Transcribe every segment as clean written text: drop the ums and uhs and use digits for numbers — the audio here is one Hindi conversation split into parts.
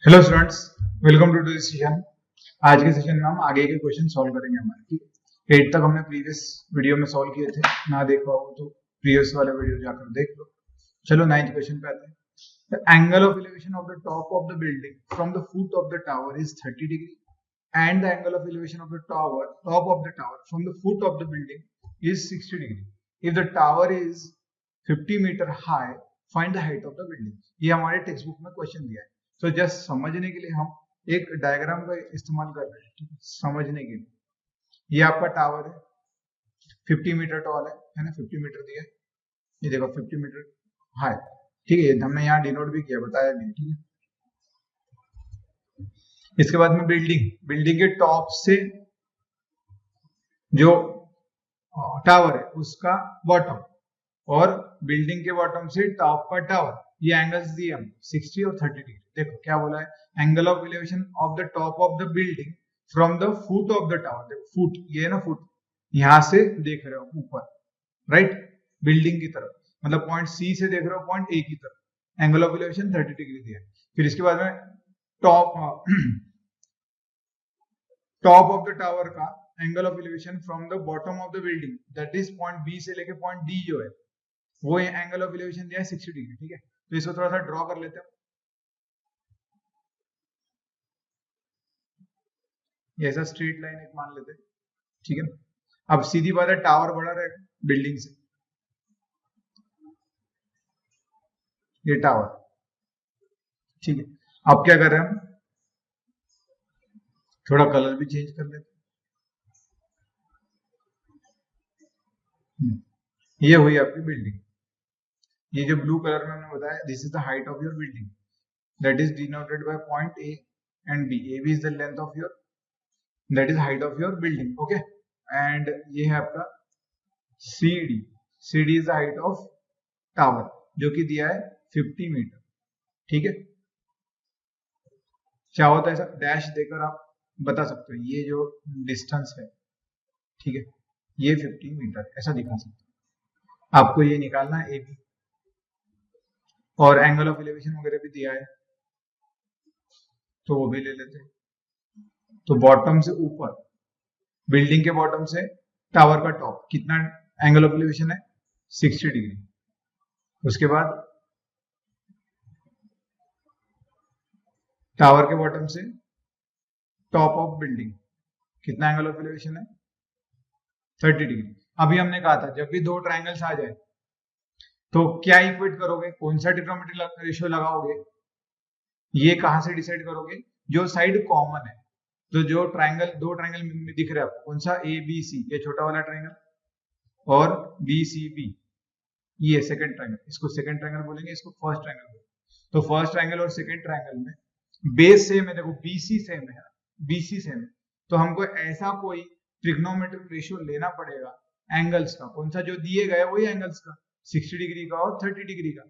Hello students, welcome to this session. आज के सेशन में हम आगे के क्वेश्चन सॉल्व करेंगे हमारे, ठीक है। 8 तक हमने प्रीवियस वीडियो में सॉल्व किए थे, ना देखा हो तो प्रीवियस वाला वीडियो जाकर देख लो। चलो 9th क्वेश्चन पे आते हैं। The angle of elevation of the top of the building from the foot of the tower is 30 degree and the angle of elevation of the top of the tower from the foot of the building is 60 degree. If the tower is 50 meter high, find the height of the building. ये हमारे टेक्स्ट बुक में क्वेश्चन दिया है। तो जस्ट समझने के लिए हम एक डायग्राम का इस्तेमाल कर रहे हैं, समझने के लिए। ये आपका टावर है, 50 मीटर टॉल है ना, 50 मीटर दिया है। ये देखो 50 मीटर हाई, ठीक है। हमने यहाँ डिनोट भी किया, बताया नहीं, ठीक है। इसके बाद में बिल्डिंग के टॉप से जो टावर है उसका बॉटम, और बिल्डिंग के बॉटम से टॉप का टावर, ये एंगल्स दिए हम 60 और 30 डिग्री। देखो क्या बोला है, angle of elevation of the top of the building from the foot of the tower. देखो फुट, ये है ना फुट, यहां से देख रहे हो ऊपर, राइट, बिल्डिंग की तरफ, मतलब पॉइंट सी से देख रहे हो पॉइंट ए की तरफ। एंगल ऑफ एलिवेशन 30 डिग्री दिया है। फिर इसके बाद में टॉप ऑफ द टावर का angle of elevation from the bottom of the building, that is point B से लेके पॉइंट डी जो है, वो एंगल ऑफ एलिवेशन दिया है 60 डिग्री, ठीक है। तो इसको थोड़ा सा ड्रॉ कर लेते हैं। ये ऐसा स्ट्रेट लाइन एक मान लेते हैं, ठीक है। अब सीधी बात है, टावर बड़ा रहेगा बिल्डिंग से, ये टावर, ठीक है। अब क्या कर रहे हैं हम, थोड़ा कलर भी चेंज कर लेते हैं। ये हुई आपकी बिल्डिंग। ये जो ब्लू कलर में हमने बताया, this is the height of your building, that is denoted by point A and B. A B is the length of your, that is height of your building, okay. And ये है आपका C D. C D is the height of tower, जो कि दिया है 50 मीटर, ठीक है। चाहो तो ऐसा डैश देकर आप बता सकते हो ये जो डिस्टेंस है, ठीक है, ये 50 मीटर ऐसा दिखा सकते हो। आपको ये निकालना है ए बी, और एंगल ऑफ एलिवेशन वगैरह भी दिया है, तो वो भी ले लेते हैं। तो बॉटम से ऊपर, बिल्डिंग के बॉटम से टावर का टॉप, कितना एंगल ऑफ एलिवेशन है, 60 डिग्री। उसके बाद टावर के बॉटम से टॉप ऑफ बिल्डिंग, कितना एंगल ऑफ एलिवेशन है, 30 डिग्री। अभी हमने कहा था जब भी दो ट्राइंगल्स आ जाए तो क्या इक्वेट करोगे, कौन सा ट्रिग्नोमेट्रिक रेशियो लगाओगे, ये कहां से डिसाइड करोगे, जो साइड कॉमन है। तो जो ट्राइंगल, दो ट्राइंगल दिख रहे हैं आपको, कौन सा, ए बी सी, ये छोटा वाला ट्राइंगल, और बी सी बी, ये सेकंड ट्राइंगल, इसको सेकंड ट्राइंगल बोलेंगे, इसको फर्स्ट ट्राइंगल बोलेंगे। तो फर्स्ट ट्राइंगल और सेकंड ट्राइंगल में बेस सेम है, देखो बीसी सेम है, बीसी सेम है। तो हमको ऐसा कोई ट्रिग्नोमेट्रिक रेशियो लेना पड़ेगा एंगल्स का, कौन सा, जो दिए गए वही एंगल्स का, 60 डिग्री का और 30 डिग्री का,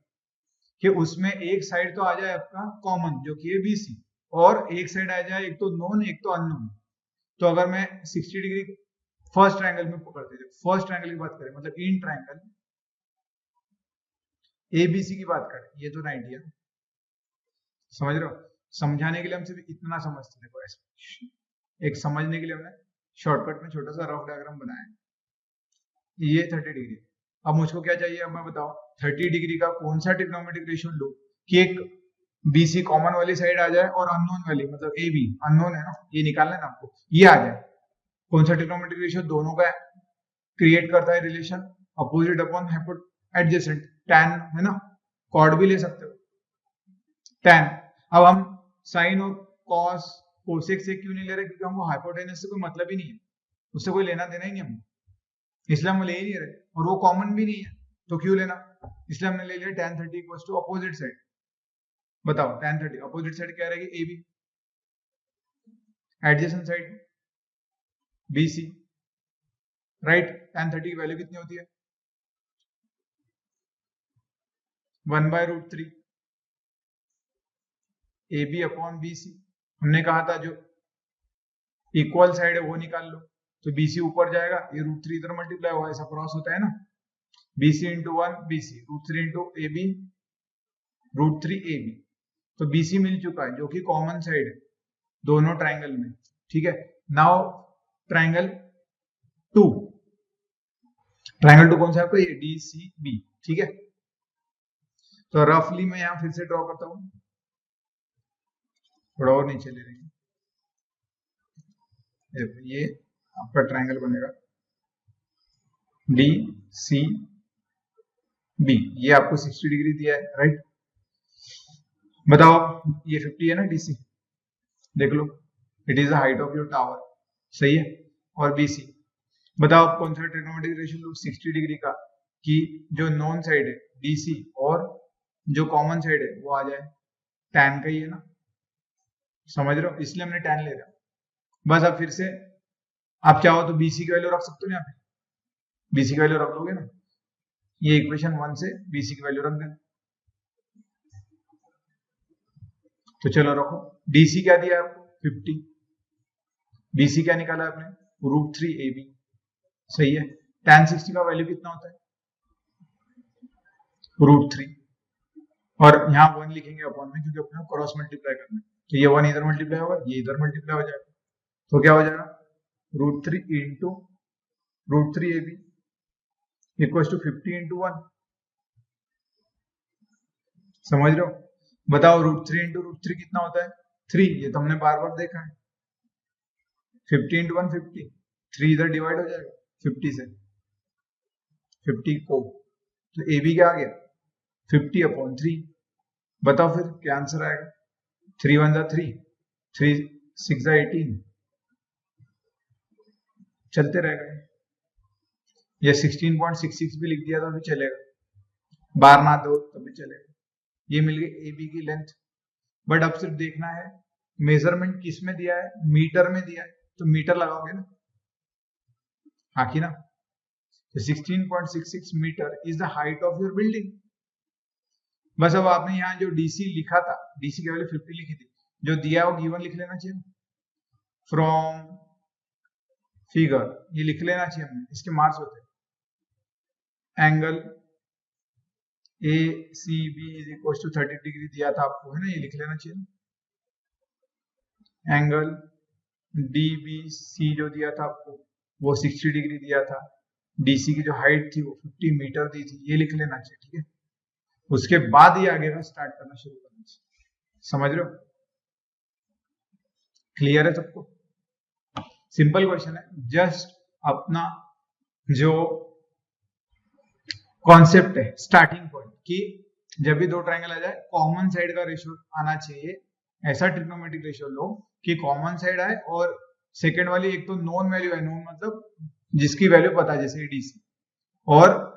कि उसमें एक साइड तो आ जाए आपका कॉमन जो कि है बीसी, और एक साइड आ जाए एक तो नोन एक तो अननोन। तो अगर मैं 60 डिग्री फर्स्ट ट्राइंगल में पकड़ते थे, फर्स्ट ट्राइंगल की बात करें, मतलब इन ट्राइंगल एबीसी की बात करें, ये तो 90 है, समझ रहे हो। समझाने के लिए हम सिर्फ इतना समझते थे, ऐसे एक समझने के लिए हमने शॉर्टकट में छोटा सा रफ डायग्राम बनाया है। ये 30 डिग्री। अब मुझको क्या चाहिए, अब मैं बताओ 30 डिग्री का कौन सा ट्रिग्नोमेट्रिक रेशियो लो कि एक बीसी कॉमन वाली साइड आ जाए और अननोन वाली, मतलब ए बी अननोन है ना, ये निकालना है ना आपको, ये आ जाए। कौन सा ट्रिग्नोमेट्रिक रेशियो दोनों का क्रिएट करता है relation, opposite upon adjacent, tan है ना, कॉर्ड भी ले सकते हो, टैन। अब हम साइन और कॉस कोसेक से क्यों नहीं ले रहे, क्योंकि हमको हाइपोटेनस से कोई मतलब ही नहीं है, उससे कोई लेना देना ही नहीं हमको, इसलिए हम ले ही नहीं रहे, और वो कॉमन भी नहीं है, तो क्यों लेना, इसलिए हमने ले लिया tan 30 equals to opposite side. बताओ tan 30 अपोजिट साइड क्या रहेगी, A B, adjacent side B C, right. tan 30 की वैल्यू कितनी होती है, 1/√3 A B upon B C. हमने कहा था जो इक्वल साइड है वो निकाल लो, तो बीसी ऊपर जाएगा, ये √3 इधर मल्टीप्लाई होगा, ऐसा क्रॉस होता है ना, BC into 1 BC, √3 into AB √3 AB। तो BC मिल चुका है जो कि कॉमन साइड है दोनों ट्राइंगल में, ठीक है। नाउ ट्राइंगल 2 कौन सा है आपको, ये DCB, ठीक है। तो रफली मैं यहां फिर से ड्रॉ करता हूं, थोड़ा और नीचे ले लेंगे, ये आपका ट्राइंगल बनेगा DCB, ये आपको 60 डिग्री दिया है, राइट। बताओ ये 50 है ना DC, देख लो, it is the height of your tower, सही है। और BC बताओ आप कौन सा ट्रिग्नोमेट्रिक रेशियो लो 60 डिग्री का, कि जो नॉन साइड है DC और जो कॉमन साइड है वो आ जाए, tan का ही है ना, समझ रहे हो, इसलिए हमने tan ले रहा। बस अब फिर से आप चाहो तो BC की वैल्यू रख सकते हो, यहाँ पे BC की वैल्यू रख लोगे ना, ये इक्वेशन 1 से BC की वैल्यू रख देना। तो चलो रखो, DC क्या दिया आपको 50, BC क्या निकाला आपने √3AB, सही है। tan 60 का वैल्यू कितना होता है √3, और यहाँ 1 लिखेंगे अपॉन में, क्योंकि अपने क्रॉस मल्टीप्लाई करना है, तो ये 1 इधर मल्टीप्लाई होगा, ये इधर मल्टीप्लाई हो जाएगा, तो क्या हो जाएगा √3 into √3AB equals to 50 into 1, समझ रहे हो। बताओ √3 इंटू √3 कितना होता है 3, ये तो हमने बार बार देखा है। 50 इंटू 1 50, 3 इधर डिवाइड हो जाएगा 50 से, 50 को, तो AB क्या आ गया 50/3। बताओ फिर क्या आंसर आएगा, 3 1 3, 3 6 18, चलते रहेगा। या 16.66 भी लिख दिया तो भी चलेगा, बार ना दो तो भी चलेगा। ये मिल गई AB की लेंथ, बट अब सिर्फ देखना है मेजरमेंट किस में दिया है, मीटर में दिया है, तो मीटर लगाओगे ना, हाँ कि ना। तो 16.66 metre is the height of your building. बस अब आपने यहाँ जो DC लिखा था, DC की वैल्यू 50 लिखी थी, जो दिया वो गिवन लिख लेना चाहिए, फ्रॉम फिगर ये लिख लेना चाहिए हमने, इसके मार्क्स होते हैं। Angle ACB is equal to 30 degree दिया था आपको, है ना, ये लिख लेना चाहिए। एंगल DBC जो दिया था आपको वो 60 डिग्री दिया था, DC की जो हाइट थी वो 50 मीटर दी थी, ये लिख लेना चाहिए, ठीक है। उसके बाद ही आगे का स्टार्ट करना शुरू करना चाहिए, समझ रहे हो, क्लियर है सबको। सिंपल क्वेश्चन है, जस्ट अपना जो कॉन्सेप्ट है, स्टार्टिंग पॉइंट, कि जब भी दो ट्रायंगल आ जाए कॉमन साइड का रेशियो आना चाहिए, ऐसा ट्रिग्नोमेट्रिक रेशियो लो कि कॉमन साइड आए, और सेकंड वाली एक तो नोन वैल्यू है, नोन मतलब जिसकी वैल्यू पता है, जैसे DC, और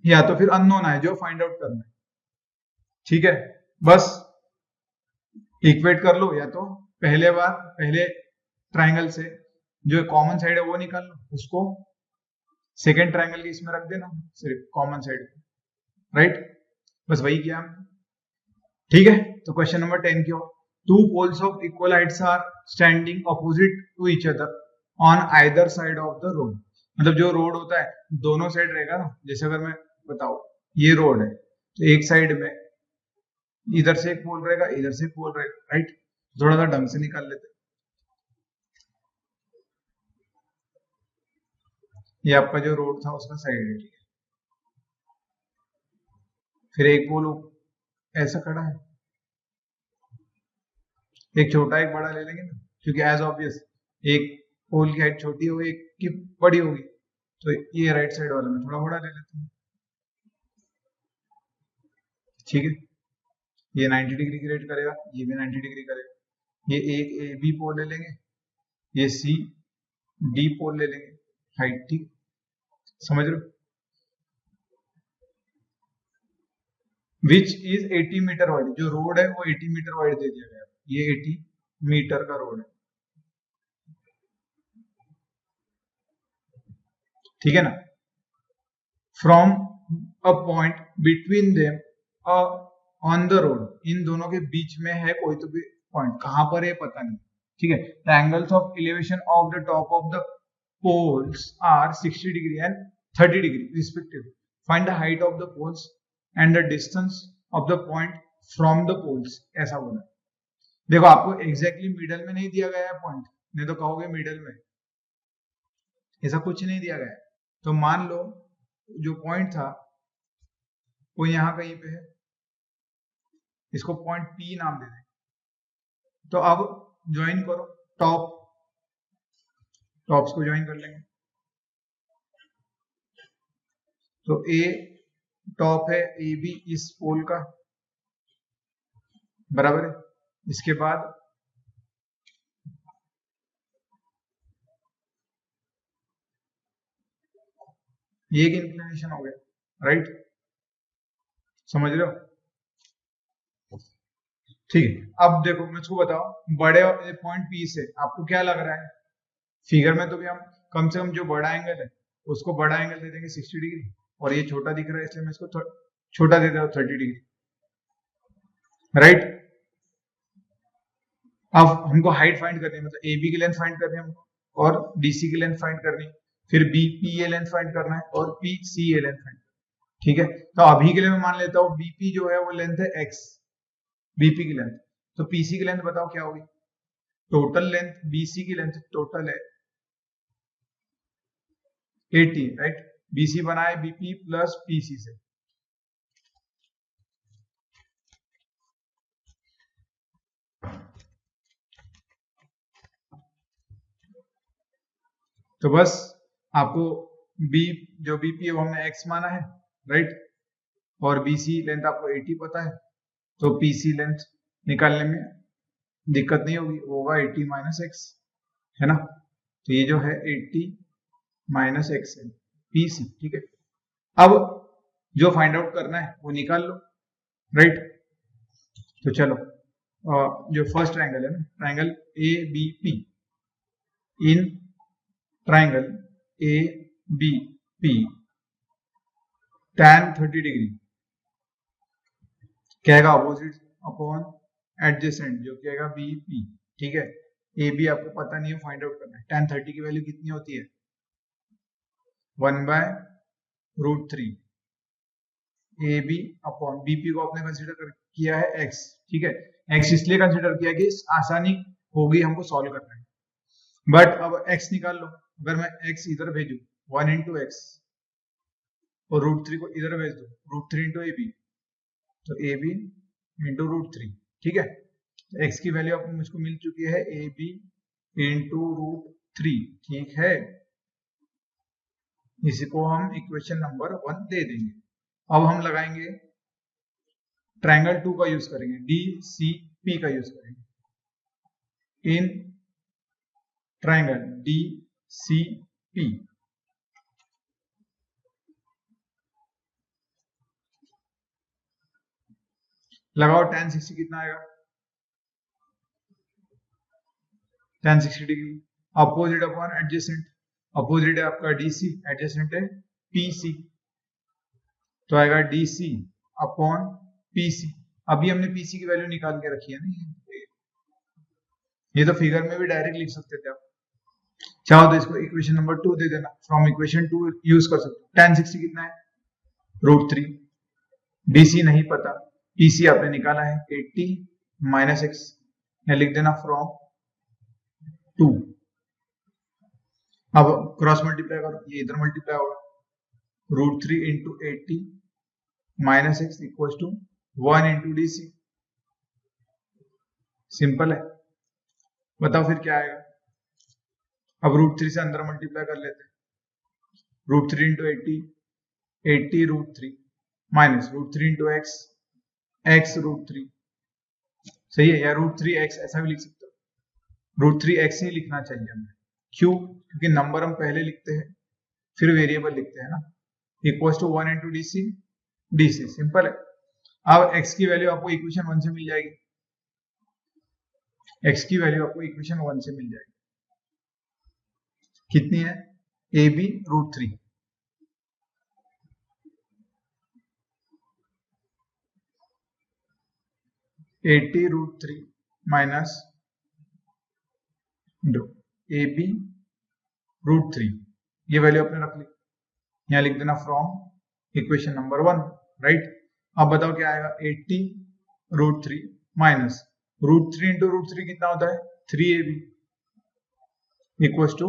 या तो फिर अननोन है जो फाइंड आउट करना है, ठीक है। बस इक्वेट कर लो, या तो पहले ट्रायंगल से जो कॉमन साइड है वो निकाल लो, उसको सेकेंड ट्रायंगल के इसमें रख देना, सिर्फ कॉमन साइड, राइट। बस वही किया हमने, ठीक है। तो क्वेश्चन नंबर 10 क्यों, 2 poles of equal heights are standing opposite to each other on either side of the road। मतलब जो रोड होता है दोनों साइड रहेगा ना, जैसे अगर मैं बताऊं ये रोड है, तो एक साइड में इधर से एक पोल रहेगा, इधर से एक पोल रहेगा, राइट। थोड़ा सा ढंग से निकाल लेते हैं। ये आपका जो रोड था उसका साइड है, ठीक है। फिर एक पोल ऐसा खड़ा है, एक छोटा एक बड़ा ले लेंगे ना, क्योंकि एज ऑब्वियस एक पोल की हाइट छोटी होगी, एक की बड़ी होगी, तो ये राइट साइड वाला में थोड़ा बड़ा ले लेते हैं, ठीक है। ये 90 डिग्री की रेट करेगा, ये भी 90 डिग्री करेगा। ये एक AB पोल ले लेंगे, ये CD पोल ले लेंगे, हाइट, ठीक, समझ रहे हो। विच इज 80 मीटर वाइड, जो रोड है वो 80 मीटर वाइड दे दिया गया, ये 80 मीटर का रोड है, ठीक है ना। From a point between them on the road, इन दोनों के बीच में है कोई तो भी पॉइंट, कहां पर है पता नहीं, ठीक है। The angles of elevation of the top of the poles are 60 degree and 30 degree respectively. Find the height of the poles and the distance of the point from the poles, ऐसा बोला। देखो आपको एग्जैक्टली मिडल में नहीं दिया गया है पॉइंट, नहीं तो कहोगे मिडल में, ऐसा कुछ नहीं दिया गया है। तो मान लो जो पॉइंट था वो यहाँ कहीं पे है, इसको पॉइंट P नाम दे दें। तो अब ज्वाइन करो टॉप्स को ज्वाइन कर लेंगे। तो A टॉप है, AB इस पोल का, बराबर है। इसके बाद ये एक इंक्लिनेशन हो गया, राइट, समझ रहे हो? ठीक है। अब देखो मुझको बताओ, बड़े पॉइंट P से आपको क्या लग रहा है? फिगर में तो भी हम कम से कम जो बड़ा एंगल है उसको बड़ा एंगल दे देंगे 60 डिग्री, और ये छोटा दिख रहा है इसलिए मैं इसको छोटा दे देता हूँ 30 डिग्री, राइट। अब हमको हाइट फाइंड करनी है, मतलब AB की लेंथ फाइंड करनी है हमको, और DC की लेंथ फाइंड करनी है, फिर BPA लेंथ फाइंड करना है, और PCA लेंथ फाइंड, ठीक है। तो अभी के लिए मैं मान लेता हूँ BP जो है वो लेंथ है X, BP की लेंथ। तो PC की लेंथ बताओ क्या होगी? टोटल लेंथ BC की लेंथ टोटल है 80, राइट। BC बनाए BP प्लस PC से, तो बस आपको B जो BP है वो हमने X माना है, राइट, और BC लेंथ आपको 80 पता है, तो PC लेंथ निकालने में दिक्कत नहीं होगी, होगा 80 माइनस एक्स, है ना। तो ये जो है 80 माइनस एक्स है PC, ठीक है। अब जो फाइंड आउट करना है वो निकाल लो, राइट। तो चलो जो फर्स्ट ट्रायंगल है ना, triangle ABP, in triangle ABP tan 30 degree क्या आएगा? अपोजिट अपॉन एडजेसेंट, जो क्या आएगा BP, ठीक है। AB आपको पता नहीं है, फाइंड आउट करना है। tan 30 की वैल्यू कितनी होती है? 1/√3 AB अपॉन BP को आपने कंसीडर किया है X, ठीक है। X इसलिए कंसीडर किया कि आसानी होगी हमको सॉल्व करने में। बट अब X निकाल लो, अगर मैं X इधर भेजू 1 इंटू एक्स और √3 को इधर भेज दो √3 इंटू AB, तो AB इंटू √3, ठीक है। तो X की वैल्यू आपको मुझको मिल चुकी है AB इंटू √3, ठीक है। इसी को हम इक्वेशन नंबर 1 दे देंगे। अब हम लगाएंगे ट्रायंगल 2 का यूज करेंगे, DCP का यूज करेंगे। इन ट्रायंगल DCP लगाओ, tan 60 कितना आएगा? tan 60 degree, opposite upon adjacent, opposite है आपका DC, एडजेसेंट है PC, तो आएगा DC अपॉन PC। अभी हमने PC की वैल्यू निकाल के रखी है ना, ये तो फिगर में भी डायरेक्ट लिख सकते थे आप, चाहो तो इसको इक्वेशन नंबर 2 दे देना, फ्रॉम इक्वेशन 2 यूज कर सकते हो। tan 60 कितना है? √3, BC नहीं पता, PC आपने निकाला है 80 माइनस एक्स, लिख देना फ्रॉम 2। अब क्रॉस मल्टीप्लाई करो, ये इधर मल्टीप्लाई होगा, √3 into 80 minus x equal to 1 into DC, simple है। बताओ फिर क्या आएगा? अब √3 से अंदर मल्टीप्लाई कर लेते हैं, √3 into 80 √3 minus √3 into x, x √3, सही है, या √3x ऐसा भी लिख सकते हो। √3x ही लिखना चाहिए हमें, क्यों? क्योंकि नंबर हम पहले लिखते हैं फिर वेरिएबल लिखते हैं ना, equal to 1 into DC, simple है। अब x की वैल्यू आपको इक्वेशन 1 से मिल जाएगी, x की वैल्यू आपको इक्वेशन 1 से मिल जाएगी, कितनी है? AB √3, एटी √3 माइनस AB √3, ये वैल्यू आपने रख ली, यहाँ लिख देना फ्रॉम इक्वेशन नंबर 1, राइट। अब बताओ क्या आएगा? 80 √3 माइनस √3 इंटू √3 कितना होता है 3ab equals to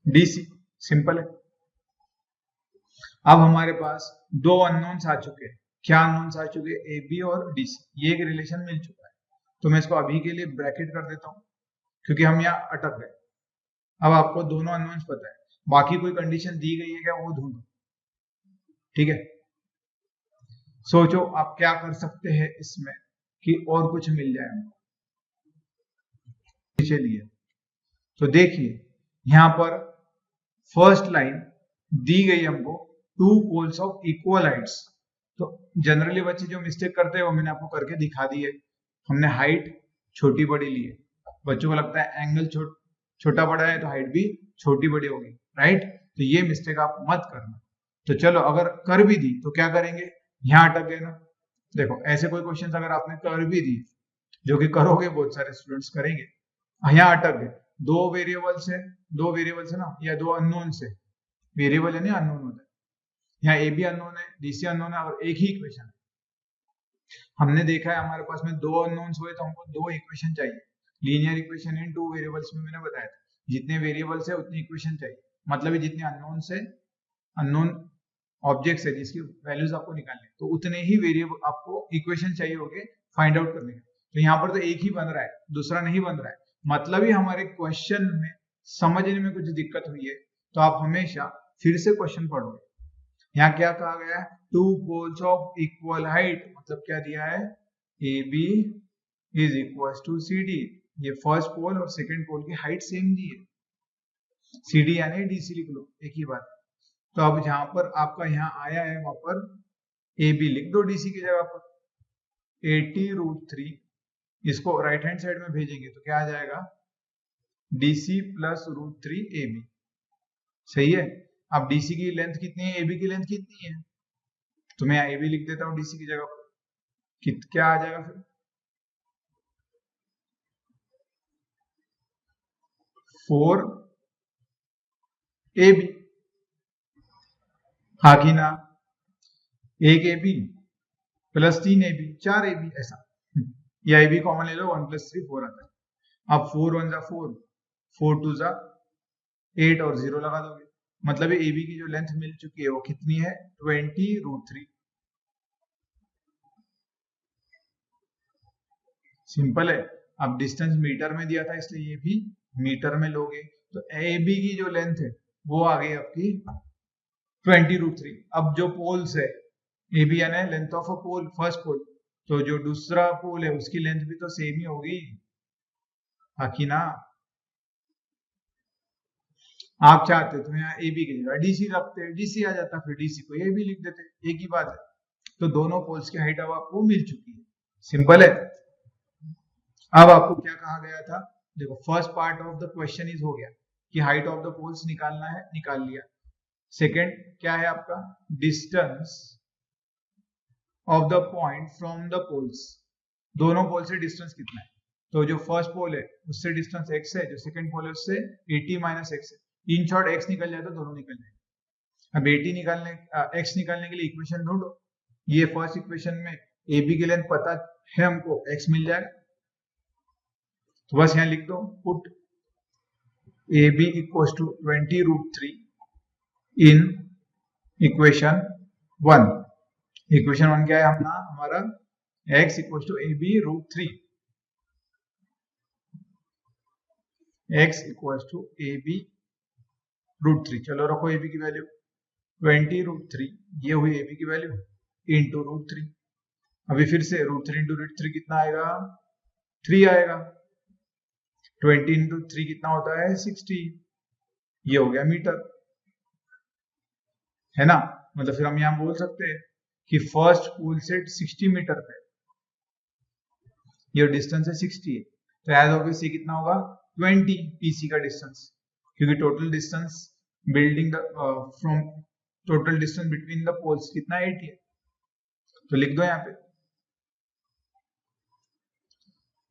DC। Simple है। अब हमारे पास दो अननोन्स आ चुके हैं। क्या अननोन्स आ चुके हैं AB और DC। ये एक रिलेशन मिल चुका है, तो मैं इसको अभी के लिए ब्रैकेट कर देता हूं क्योंकि हम यहाँ अटक गए। अब आपको दोनों अननोन्स पता है, बाकी कोई कंडीशन दी गई है क्या वो ढूंढो। ठीक है, सोचो आप क्या कर सकते हैं इसमें कि और कुछ मिल जाए हमको। चलिए तो देखिए यहां पर फर्स्ट लाइन दी गई हमको two poles of equal heights. तो जनरली बच्चे जो मिस्टेक करते हैं वो मैंने आपको करके दिखा दी है। हमने हाइट छोटी बड़ी ली है, बच्चों को लगता है एंगल छोटा बड़ा है तो हाइट भी छोटी बड़ी होगी, राइट। तो ये मिस्टेक आप मत करना। तो चलो अगर कर भी दी तो क्या करेंगे, यहां अटक गए ना। देखो ऐसे कोई क्वेश्चन अगर आपने कर भी दी, जो कि करोगे बहुत सारे स्टूडेंट्स करेंगे, यहाँ अटक गए। दो वेरिएबल्स है ना, या दो अननोन से, वेरिएबल है ना अननोन होता है। यहाँ ए बी अननोन है, DC अननोन है और एक ही इक्वेशन है। हमने देखा है हमारे पास में दो अननोन्स हुए तो हमको दो इक्वेशन चाहिए। Linear equation in two variables में मैंने बताया था, जितने वेरिएबल्स है उतनी इक्वेशन चाहिए। मतलब जितने अननोन्स है, अननोन ऑब्जेक्ट्स है जिसकी वैल्यूज आपको निकालनी है, तो उतने ही वेरिएबल आपको इक्वेशन चाहिए होंगे फाइंड आउट करने के। तो यहाँ पर तो एक ही बन रहा है, दूसरा नहीं बन रहा है। मतलब ही हमारे क्वेश्चन में समझने में कुछ दिक्कत हुई है, तो आप हमेशा फिर से क्वेश्चन पढ़ोगे। यहाँ क्या कहा गया है, two poles of equal height, मतलब क्या दिया है AB is equal to CD। ये फर्स्ट पोल और सेकंड पोल की हाइट सेम दी है, CD यानी DC लिख लो, एक ही बात। तो अब जहां पर आपका यहाँ आया है वहां पर AB लिख दो DC की जगह पर। 80√3 इसको राइट हैंड साइड में भेजेंगे तो क्या आ जाएगा, DC प्लस √3AB। सही है। अब DC की लेंथ कितनी है, AB की लेंथ कितनी है, तो मैं AB लिख देता हूँ DC की जगह पर। क्या आ जाएगा फिर 4AB। हाँ कि ना, एक AB प्लस 3AB 4AB ऐसा, या AB कॉमन ले लो, 1 + 3 4 आता है। अब 4 1 जा 4, 4 2 जा 8 और 0 लगा दोगे, मतलब AB की जो लेंथ मिल चुकी है वो कितनी है 20√3। सिंपल है। अब डिस्टेंस मीटर में दिया था इसलिए ये भी मीटर में लोगे, तो AB की जो लेंथ है वो आ गई आपकी 20√3। अब जो पोल्स है AB यानी length of a pole, first pole, तो जो दूसरा पोल है उसकी लेंथ भी तो सेम ही होगी, बाकी ना। आप चाहते तो यहाँ AB की जगह DC रखते, DC आ जाता, फिर DC को AB लिख देते, एक ही बात है। तो दोनों पोल्स की हाइट अब आपको मिल चुकी है, सिंपल है। अब आपको क्या कहा गया था, देखो first part of the question is हो गया कि हाइट ऑफ द पोल्स निकालना है, निकाल लिया। सेकेंड क्या है आपका, distance of the point from the poles, दोनों पोल से डिस्टेंस कितना है। तो जो फर्स्ट पोल है उससे डिस्टेंस x है, जो सेकंड पोल है उससे 80 - x है। इन शॉर्ट x निकल जाए तो दोनों निकल जाए। अब 80 निकालने x निकालने के लिए इक्वेशन ढूंढो। ये फर्स्ट इक्वेशन में AB की लेंथ पता है हमको, x मिल जाएगा, तो बस यहाँ लिख दो, put AB equals to 20√3 in equation 1। Equation 1 क्या है अपना, हमारा x equals to AB√3, x equals to AB√3। चलो रखो AB की वैल्यू 20√3, ये हुई AB की वैल्यू इंटू √3। अभी फिर से √3 इंटू √3 कितना आएगा, 3 आएगा। 20 इंटू 3 कितना होता है 60, ये हो गया मीटर, है ना। मतलब फिर हम यहाँ बोल सकते हैं कि फर्स्ट पोल से 60 मीटर पे ये डिस्टेंस है 60 है, तो एज ऑब्वियसली कितना होगा 20 PC का डिस्टेंस, क्योंकि total distance building from total distance between the poles कितना 80 है, तो लिख दो यहाँ पे।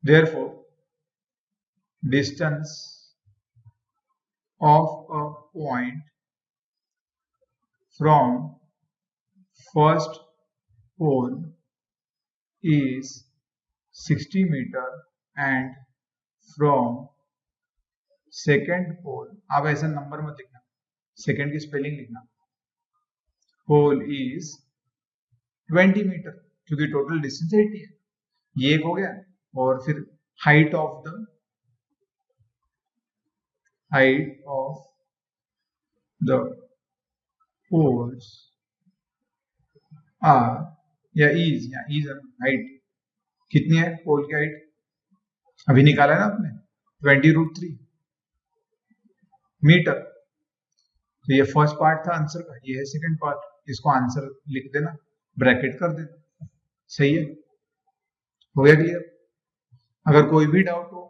Therefore, distance of a point from first pole is 60 meter and from second pole, आप ऐसा नंबर मत लिखना, सेकेंड की स्पेलिंग लिखना, पोल इज 20 मीटर, क्योंकि टोटल डिस्टेंस 80 है, ये एक हो गया। और फिर height of the poles are, या इज हाइट कितनी है, पोल की हाइट अभी निकाला है ना आपने, 20√3 मीटर। तो ये फर्स्ट पार्ट था आंसर का, ये है सेकंड पार्ट, इसको आंसर लिख देना, ब्रैकेट कर देना, सही है, हो गया क्लियर। अगर कोई भी डाउट हो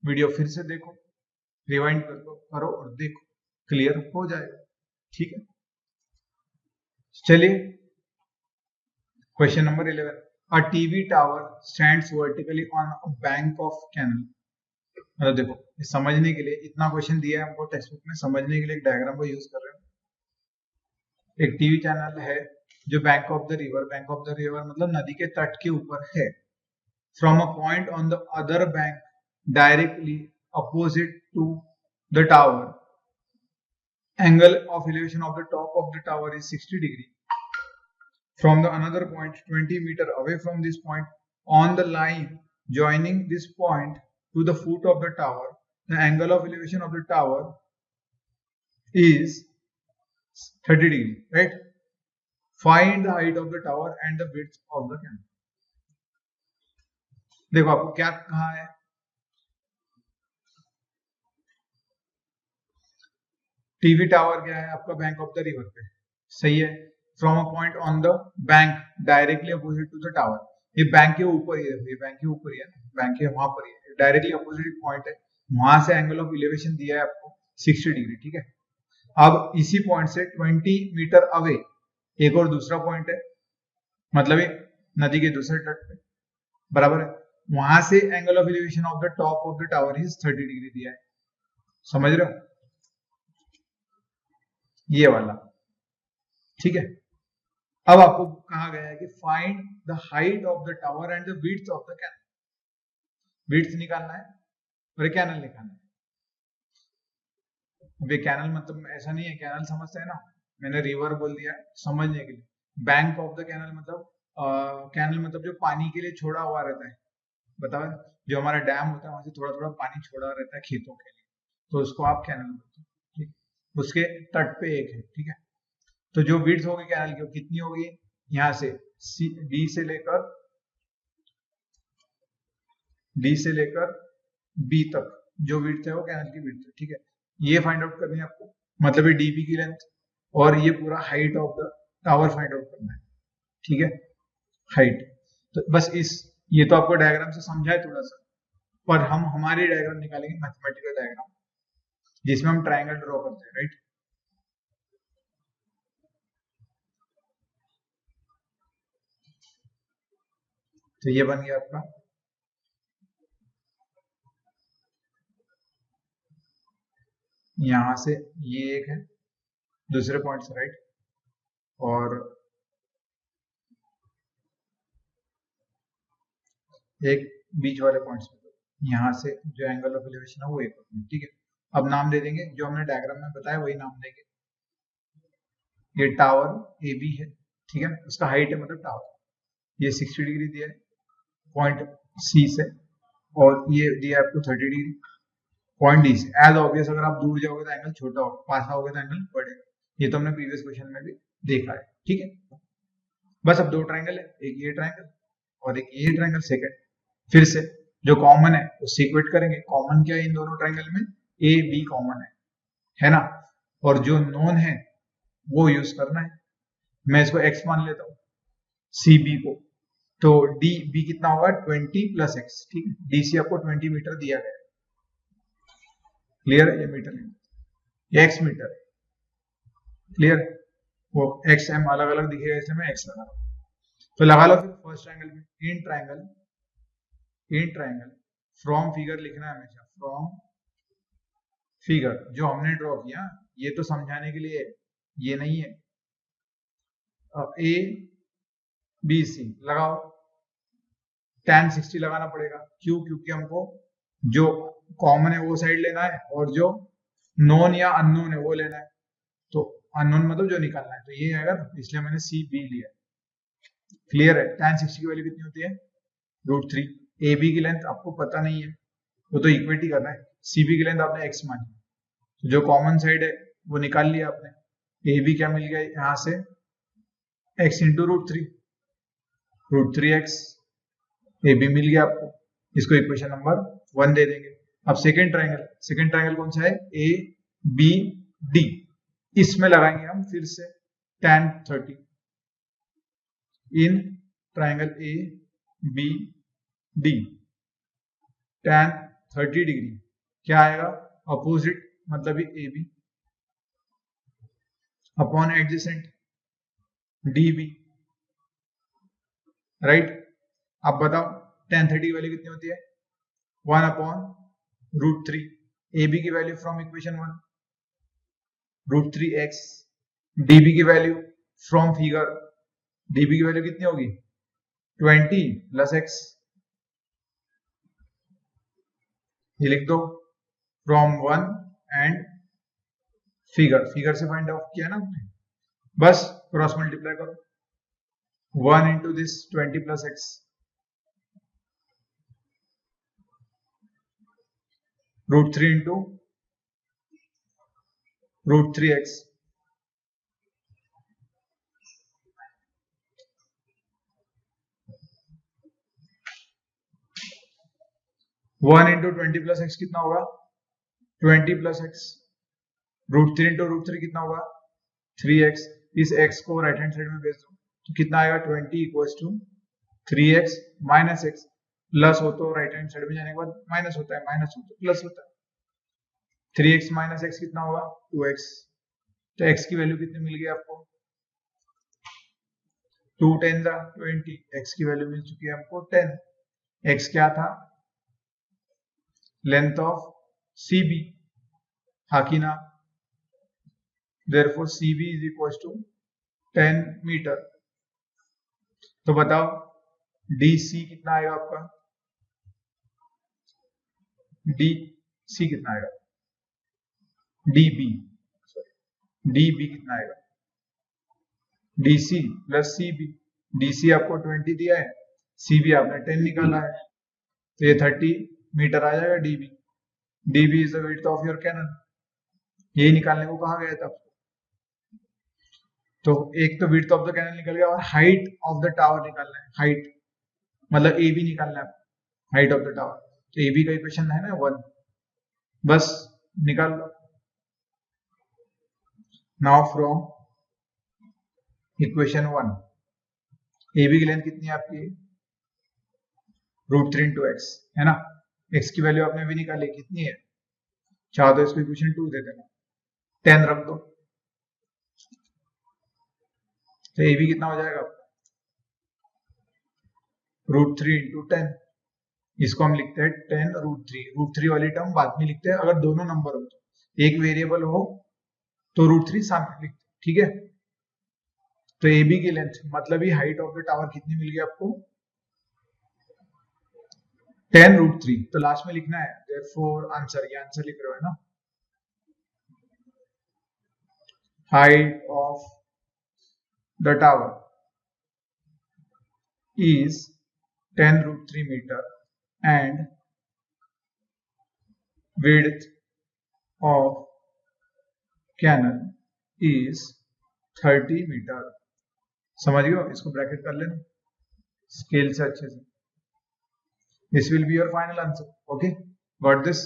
वीडियो फिर से देखो, रिवाइंड करो और देखो, क्लियर हो जाएगा, ठीक है। चलिए question number 11, a TV tower stands vertically on a bank of canal. मतलब देखो, समझने के लिए इतना क्वेश्चन दिया है हमको टेक्स्ट बुक में, समझने के लिए एक डायग्राम को यूज कर रहे हैं। एक टीवी चैनल है जो बैंक ऑफ द रिवर मतलब नदी के तट के ऊपर है, from a point on the other bank directly opposite to the tower, angle of elevation of the top of the tower is 60 degree. From the another point 20 meter away from this point, on the line joining this point to the foot of the tower, the angle of elevation of the tower is 30 degree, right? Find the height of the tower and the width of the canal. देखो आपको क्या कहा है, टीवी टावर क्या है आपका, बैंक ऑफ द रिवर पे, सही है। From a point on the bank directly opposite to the tower, ये बैंक के ऊपर ही है, ये बैंक के ऊपर ही है, बैंक के वहां पर ही है, डायरेक्टली अपोजिट पॉइंट है, वहां से एंगल ऑफ इलेवेशन दिया है आपको 60 डिग्री, ठीक है। अब इसी पॉइंट से 20 मीटर अवे एक और दूसरा पॉइंट है, मतलब ये नदी के दूसरे तट पे, बराबर है, वहां से angle of elevation of the top of the tower is 30 degree दिया है, समझ रहे हो, ये वाला, ठीक है। अब आपको कहा गया है कि find the height of the tower and the width of the canal, width निकालना है और कैनल निकालना है। अब ये कैनल मतलब ऐसा नहीं है, कैनल समझते हैं ना, मैंने रिवर बोल दिया समझने के लिए, बैंक ऑफ द कैनल मतलब कैनल मतलब जो पानी के लिए छोड़ा हुआ रहता है, बताओ, जो हमारा डैम होता है वहां से थोड़ा थोड़ा पानी छोड़ा रहता है खेतों के लिए, तो उसको आप कैनल बोलते हैं, ठीक, उसके तट पे एक है, ठीक है। तो जो विड्थ होगी कैनल की कितनी होगी, यहां से डी से लेकर बी तक जो विड्थ है वो कैनल की विड्थ है, ठीक है। ये फाइंड आउट करनी है आपको, मतलब ये डीबी की लेंथ और ये पूरा height of the tower find out करना है, ठीक है, हाइट। तो बस ये तो आपको डायग्राम से समझाए थोड़ा सा, पर हम हमारी डायग्राम निकालेंगे, मैथमेटिकल डायग्राम जिसमें हम ट्रायंगल ड्रॉ करते हैं, राइट। तो ये बन गया आपका, यहां से ये एक है दूसरे पॉइंट से, राइट, और एक बीच वाले पॉइंट से, यहां से जो एंगल ऑफ एलिवेशन है वो एक, ठीक है। अब नाम दे देंगे, जो हमने डायग्राम में बताया वही नाम देंगे। ये टावर ए बी है, ठीक है, उसका हाइट है मतलब टावर, ये 60 डिग्री दिया है पॉइंट सी से, और ये दिया है आपको 30 डिग्री पॉइंट डी से। एज ऑब्वियस अगर आप दूर जाओगे तो एंगल छोटा होगा, पास आओगे तो एंगल बढ़ेगा, ये तो हमने प्रीवियस क्वेश्चन में भी देखा है, ठीक है। बस अब दो ट्रायंगल है, एक ये ट्रायंगल और एक ये ट्रायंगल, सेकंड फिर से जो कॉमन है उससे इक्वेट करेंगे। कॉमन क्या है इन दोनों ट्रायंगल में, ए बी कॉमन है ना, और जो नोन है वो यूज करना है। मैं इसको एक्स मान लेता हूँ, सी बी को, तो डी बी कितना होगा 20 प्लस एक्स, ठीक है। डी सी आपको 20 मीटर दिया गया है, क्लियर है, ये मीटर ये एक्स मीटर है, क्लियर, वो एक्स एम अलग अलग दिखेगा इसलिए मैं एक्स लगा रहा हूँ। तो लगा लो फिर फर्स्ट ट्रायंगल में, इन ट्रायंगल फ्रॉम फिगर लिखना है हमेशा, फ्रॉम फिगर जो हमने ड्रॉ किया, ये तो समझाने के लिए, ये नहीं है। ए बी सी लगाओ, tan 60 लगाना पड़ेगा। क्यों? क्योंकि हमको जो कॉमन है वो साइड लेना है और जो नॉन या अननोन है वो लेना है। तो अननोन मतलब जो निकालना है, तो ये आएगा, इसलिए मैंने सी बी लिया। क्लियर है? tan 60 की वैल्यू कितनी होती है? √3। ए बी की लेंथ आपको पता नहीं है, वो तो इक्वेट ही करना है। सी बी की लेंथ आपने x मानी, तो जो कॉमन साइड है वो निकाल लिया आपने। ए बी क्या मिल गया यहाँ से? x into √3, √3x A B मिल गया आपको। इसको इक्वेशन नंबर 1 दे देंगे। अब सेकेंड ट्रायंगल कौन सा है? A B D. इसमें लगाएंगे हम फिर से tan 30 in triangle A B D. tan 30 degree क्या आएगा? अपोजिट, मतलब A B upon adjacent D B. Right? अब बताओ tan 30 की वैल्यू कितनी होती है? 1 अपॉन √3। ए बी की value from equation 1 √3x। D B की value from figure, D B की वैल्यू कितनी होगी? 20 प्लस x। ये लिख दो फ्रॉम 1 एंड फिगर से फाइंड आउट किया ना आपने, बस क्रॉस मल्टीप्लाई करो। 1 into this 20 plus x, √3 into √3x। One into 20 plus x कितना होगा? 20 प्लस x। √3 इंटू √3 कितना होगा? 3x। इस x को राइट हैंड साइड में भेज दो, तो कितना आएगा? 20 equals to 3x minus x। Plus हो तो राइट हैंड साइड में जाने के बाद माइनस होता है, माइनस हो तो प्लस होता है। 3x माइनस x कितना होगा? 2x। तो x की वैल्यू कितनी मिल गई आपको? 2 10 20। x की वैल्यू मिल चुकी है हमको 10। x क्या था? लेंथ ऑफ CB, हाँ कि ना? therefore CB is equals to 10 metre. तो बताओ DC कितना आएगा आपका? DC कितना आएगा? DB कितना आएगा? DC plus CB। DC आपको 20 दिया है, CB आपने 10 निकाला है, तो ये 30 मीटर आ जाएगा DB। DB is the width of your canal. यही निकालने को कहा गया था। तो एक तो विड्थ ऑफ द कैनल निकल गया और हाइट ऑफ द टावर निकालना है। हाइट मतलब ए बी निकालना है, हाइट ऑफ द टावर। तो ए बी का इक्वेशन है ना 1, बस निकाल लो। Now from equation 1 A B की लेंथ कितनी है आपकी? √3 इंटू एक्स है ना। एक्स की वैल्यू आपने भी निकाली, कितनी है? चाहो तो इसको इक्वेशन 2 दे देना, 10 रख दो। तो ए बी कितना हो जाएगा? √3 इंटू 10। इसको हम लिखते हैं 10 √3। √3 वाली टर्म बाद में लिखते हैं, अगर दोनों नंबर हो तो। एक वेरिएबल हो तो √3 सामने लिखते हैं, ठीक है। तो ए बी की लेंथ मतलब ही हाइट ऑफ द टावर कितनी मिल गई आपको? 10 √3। तो लास्ट में लिखना है therefore आंसर, ये आंसर लिख रहे हो है ना। Height of the tower is 10 √3 meter and width of canal is 30 meter। समझ गए? इसको ब्रैकेट कर लेना स्केल से अच्छे से। This will be your final answer. Okay, got this?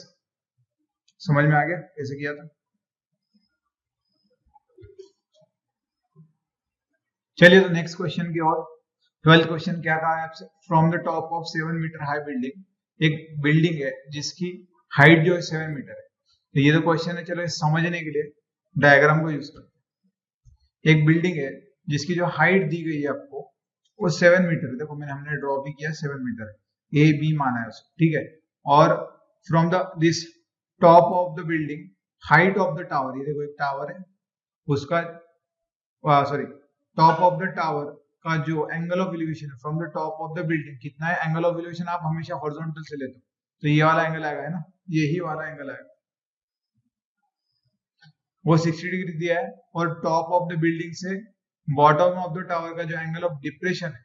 समझ में आ गया कैसे किया था? चलिए तो नेक्स्ट क्वेश्चन की ओर। 12th क्वेश्चन क्या कहा है आपसे? From the top of 7 metre high building, एक बिल्डिंग है जिसकी हाइट जो है 7 मीटर है। तो ये तो क्वेश्चन है, चलो समझने के लिए डायग्राम को यूज करते हैं। एक बिल्डिंग है जिसकी जो हाइट दी गई है आपको वो 7 मीटर है। देखो मैंने हमने ड्रॉ भी किया, 7 मीटर है, ए बी माना है उसको, ठीक है। और from the this top of the building, height of the tower, ये देखो एक टावर है, उसका sorry top of the tower का जो एंगल ऑफ एलिवेशन है from the top of the building कितना है, एंगल ऑफ एलिवेशन आप हमेशा हॉरिजॉन्टल से लेते हो, तो ये वाला एंगल आएगा, है ना, यही वाला एंगल आएगा, वो 60 डिग्री दिया है। और टॉप ऑफ द बिल्डिंग से बॉटम ऑफ द टावर का जो एंगल ऑफ डिप्रेशन है,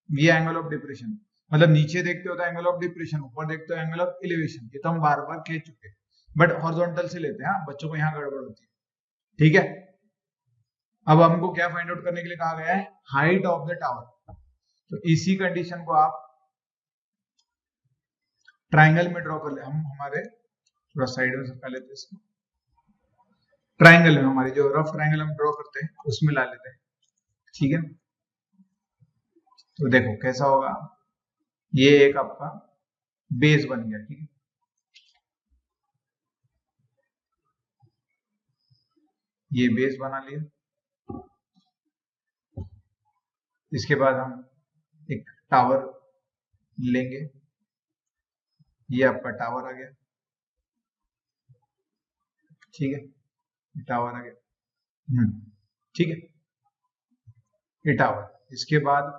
ये एंगल ऑफ डिप्रेशन, मतलब नीचे देखते हो तो एंगल ऑफ डिप्रेशन, ऊपर देखते हो एंगल ऑफ एलिवेशन, ये तो हम बार बार कह चुके हैं, बट हॉरिजॉन्टल से लेते हैं, बच्चों को यहाँ गड़बड़ होती है, ठीक है। अब हमको क्या फाइंड आउट करने के लिए कहा गया है, हाइट ऑफ द टावर। तो इसी कंडीशन को आप ट्राइंगल में ड्रॉ कर ले, हम हमारे थोड़ा साइड में सरका लेते हैं इसको, ट्राइंगल में हमारी जो रफ ट्राइंगल हम ड्रॉ करते हैं उसमें ला लेते हैं, ठीक है। तो देखो कैसा होगा, ये एक आपका बेस बन गया, ठीक है। ये बेस बना लिया, इसके बाद हम एक टावर लेंगे, ये आपका टावर आ गया, ठीक है, टावर आ गया, ठीक है, ये टावर। इसके बाद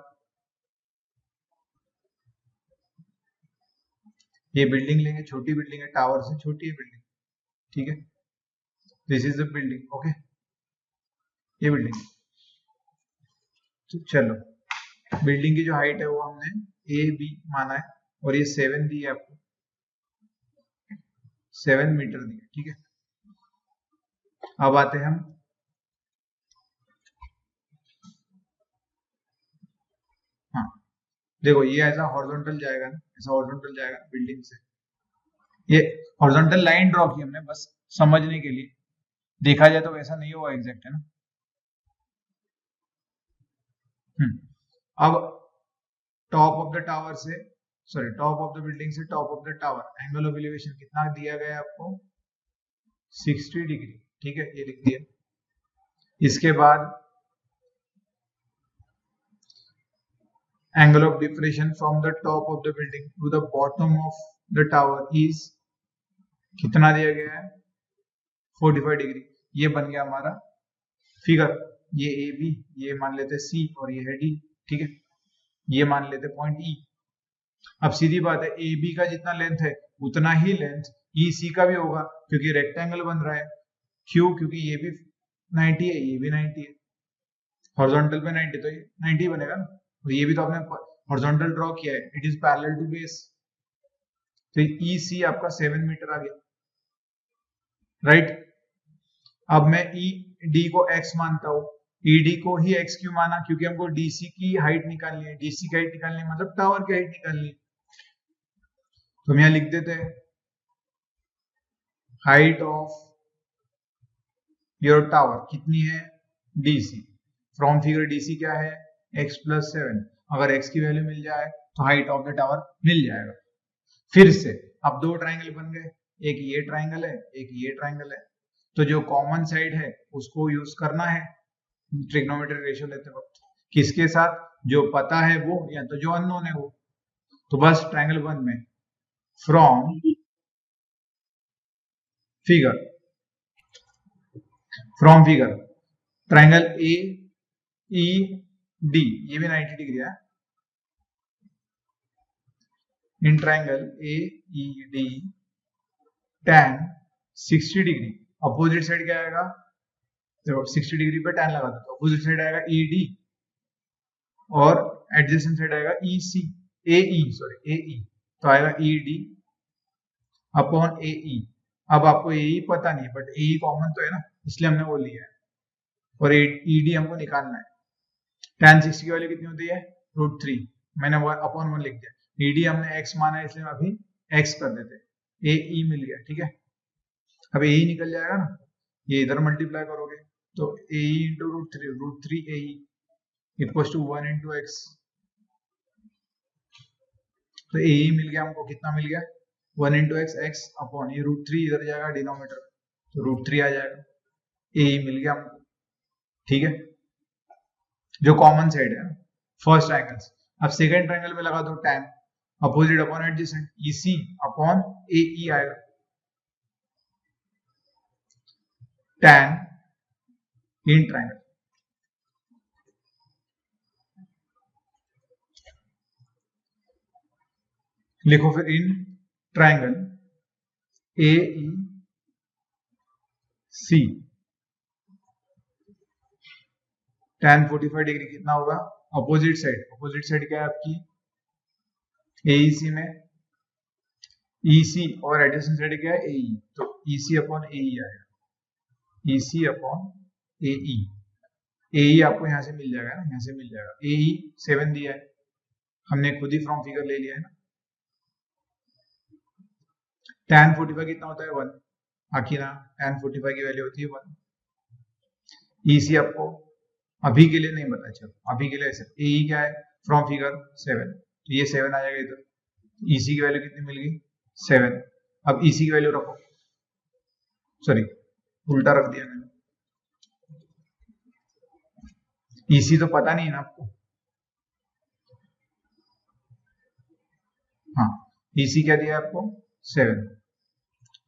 ये बिल्डिंग लेंगे, छोटी बिल्डिंग है, टावर से छोटी है बिल्डिंग, ठीक है, this is the building, okay, ये बिल्डिंग। तो चलो बिल्डिंग की जो हाइट है वो हमने ए बी माना है, और ये 7 दी है आपको, 7 मीटर दी है, ठीक है। अब आते हैं हम हाँ, देखो ये ऐसा हॉरिजॉन्टल जाएगा ना, ऐसा हॉरिजॉन्टल जाएगा बिल्डिंग से, ये हॉरिजॉन्टल लाइन ड्रॉ की हमने बस समझने के लिए, देखा जाए तो वैसा नहीं होगा एग्जैक्ट, है ना। अब टॉप ऑफ द टावर से, sorry top of the building से top of the tower angle of elevation कितना दिया गया है आपको, 60 डिग्री, ठीक है, ये लिख दिया। इसके बाद angle of depression from the top of the building to the bottom of the tower is कितना दिया गया है, 45 डिग्री, ये बन गया हमारा फिगर। ये ए बी, ये मान लेते सी, और ये है डी, ठीक है, ये मान लेते पॉइंट ई। अब सीधी बात है, ए बी का जितना लेंथ है उतना ही लेंथ ई सी का भी होगा, क्योंकि रेक्टेंगल बन रहा है, क्यों, क्योंकि ये भी 90 है, ये भी 90 है, हॉरिजॉन्टल पे 90, तो ये 90 बनेगा ना, और ये भी तो आपने हॉरिजॉन्टल ड्रॉ किया है, it is parallel to base, तो ई सी आपका 7 मीटर आ गया, राइट। अब मैं ई डी को x मानता हूँ, ईडी को ही x क्यों माना, क्योंकि हमको डीसी की हाइट निकालनी है, डीसी की हाइट निकालनी है मतलब टावर की हाइट निकालनी है, तो हम यहाँ लिख देते हैं हाइट ऑफ योर टावर कितनी है, डीसी, फ्रॉम फिगर डीसी क्या है, x + 7, अगर x की वैल्यू मिल जाए तो हाइट ऑफ द टावर मिल जाएगा। फिर से अब दो ट्राइंगल बन गए, एक ये ट्राइंगल है, एक ये ट्राइंगल है, तो जो कॉमन साइड है उसको यूज करना है ट्रिग्नोमेट्रिक रेशियो लेते वक्त, किसके साथ, जो पता है वो या तो जो अननोन है वो। तो बस ट्राइंगल 1 में from figure triangle A E D, ये भी 90 डिग्री है, इन triangle A E D tan 60 degree, opposite side क्या आएगा, देखो 60 डिग्री पे tan लगा दो, अपोजिट साइड आएगा ईडी और एडजेसेंट साइड आएगा ईसी, एई सॉरी एई, तो आएगा ईडी अपॉन एई। अब आपको एई पता नहीं, बट एई कॉमन तो है ना, इसलिए हमने वो लिया है, और ईडी हमको निकालना है। tan 60 की वैल्यू कितनी होती है, √3, मैंने अपॉन 1 लिख दिया, ईडी हमने x माना है इसलिए अभी x कर देते, एई मिल गया, ठीक है। अब एई निकल जाएगा ना, ये इधर मल्टीप्लाई करोगे तो A into √3 A equal to 1 into x, तो ए मिल गया हमको, कितना मिल गया, 1 इंटू एक्स, एक्स अपॉन ये √3 इधर जाएगा डिनोमिनेटर, तो √3 आ जाएगा, ए मिल गया हमको, ठीक है, जो कॉमन साइड है फर्स्ट ट्रायंगल। अब सेकंड ट्रायंगल में लगा दो tan, opposite upon adjacent, EC upon AE आएगा, tan इन ट्रायंगल, लिखो फिर in triangle A E C tan 45 degree कितना होगा? अपोजिट साइड क्या है आपकी? एईसी में ईसी और एडिशन साइड क्या है? एई, तो ईसी अपॉन एई आएगा, ईसी अपॉन एई। एई आपको यहां से मिल जाएगा ना, यहां से मिल जाएगा। एई 7 दिया है, हमने खुद ही फ्रॉम फिगर ले लिया है ना। tan 45 कितना होता है? 1। आखिर ना tan 45 की वैल्यू होती है 1। ईसी आपको अभी के लिए नहीं पता, चलो अभी के लिए ऐसे। एई क्या है? फ्रॉम फिगर 7, तो ये 7 आ जाएगा इधर। ईसी की वैल्यू कितनी मिल गई? 7। अब ईसी की वैल्यू रखो, सॉरी उल्टा रख दिया मैंने। ईसी तो पता नहीं है ना आपको। हाँ, ईसी क्या दिया आपको? 7।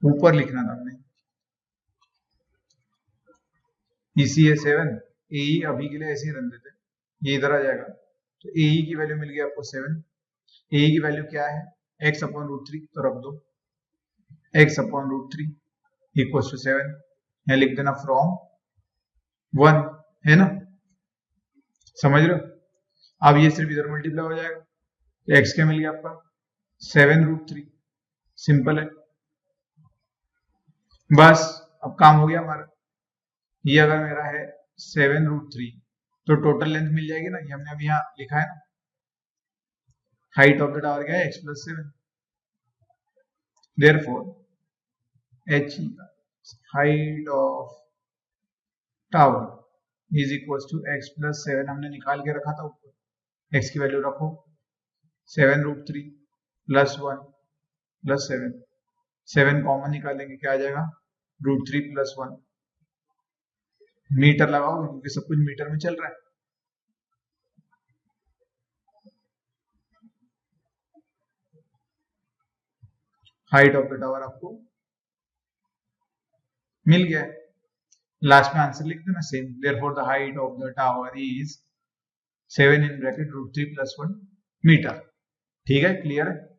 ऊपर लिखना था हमने, ईसी है 7, एई अभी के लिए ऐसे ही रन देते, ये इधर आ जाएगा। तो एई की वैल्यू मिल गई आपको 7। एई की वैल्यू क्या है? x अपॉन रूट 3, तो रख दो x upon root 3 equal to 7। यहाँ लिख देना फ्रॉम 1, है ना, समझ रहे हो? अब ये सिर्फ इधर मल्टीप्लाई हो जाएगा, तो x क्या मिल गया आपका? 7 रूट 3। सिंपल है, बस अब काम हो गया हमारा। ये अगर मेरा है 7 रूट 3, तो टोटल लेंथ मिल जाएगी ना, ये हमने अभी यहाँ लिखा है ना। हाइट ऑफ द टावर क्या है? x plus 7। Therefore h height of tower is equal to x plus 7। हमने निकाल के रखा था ऊपर, x की वैल्यू रखो 7 रूट 3 प्लस 1 प्लस 7। 7 कॉमन निकालेंगे, क्या आ जाएगा? Root 3 plus 1। मीटर लगाओगे क्योंकि सब कुछ मीटर में चल रहा है। हाइट ऑफ द टावर आपको मिल गया है, लास्ट में आंसर लिख देना same. Therefore the height of the tower is 7 in bracket root 3 plus 1 metre. ठीक है, क्लियर है?